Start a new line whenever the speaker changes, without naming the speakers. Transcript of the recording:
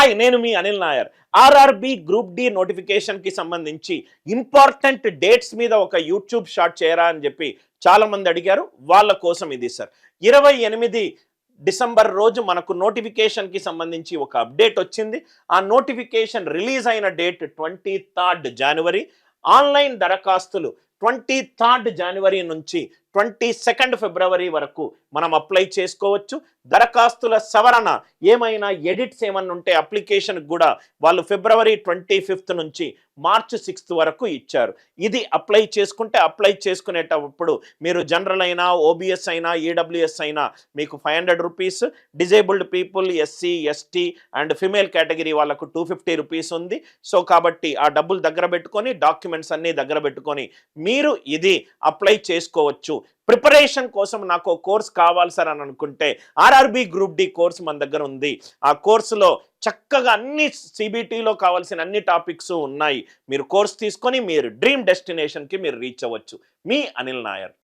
Hi, నేను మీ Anil Nair. RRB group D నోటిఫికేషన్కి సంబంధించి ఇంపార్టెంట్ డేట్స్ మీద ఒక యూట్యూబ్ షార్ట్ చేయరా అని చెప్పి చాలామంది అడిగారు. వాళ్ళ కోసం ఇది సార్. 28 డిసెంబర్ రోజు మనకు నోటిఫికేషన్కి సంబంధించి ఒక అప్డేట్ వచ్చింది. ఆ నోటిఫికేషన్ రిలీజ్ అయిన డేట్ 23 జనవరి. ఆన్లైన్ దరఖాస్తులు 23 జనవరి నుంచి 22 ఫిబ్రవరి వరకు మనం అప్లై చేసుకోవచ్చు. దరఖాస్తుల సవరణ ఏమైనా ఎడిట్స్ ఏమన్నా ఉంటే అప్లికేషన్ కూడా వాళ్ళు ఫిబ్రవరి 25 నుంచి మార్చ్ 6 వరకు ఇచ్చారు. ఇది అప్లై చేసుకునేటప్పుడు మీరు జనరల్ అయినా, ఓబీఎస్ అయినా, ఈడబ్ల్యూఎస్ అయినా మీకు 500 rupees, disabled people, SC, ST and female category వాళ్ళకు 250 రూపీస్ ఉంది. సో కాబట్టి ఆ డబ్బులు దగ్గర పెట్టుకొని, డాక్యుమెంట్స్ అన్నీ దగ్గర పెట్టుకొని మీరు ఇది అప్లై చేసుకోవచ్చు. ప్రిపరేషన్ కోసం నాకు కోర్స్ కావాలి సార్ అని అనుకుంటే ఆర్ఆర్బి గ్రూప్ డి కోర్స్ మన దగ్గర ఉంది. ఆ కోర్సులో చక్కగా అన్ని సిబిటీలో కావాల్సిన అన్ని టాపిక్స్ ఉన్నాయి. మీరు కోర్స్ తీసుకొని మీరు డ్రీమ్ డెస్టినేషన్కి మీరు రీచ్ అవ్వచ్చు. మీ అనిల్ నాయర్.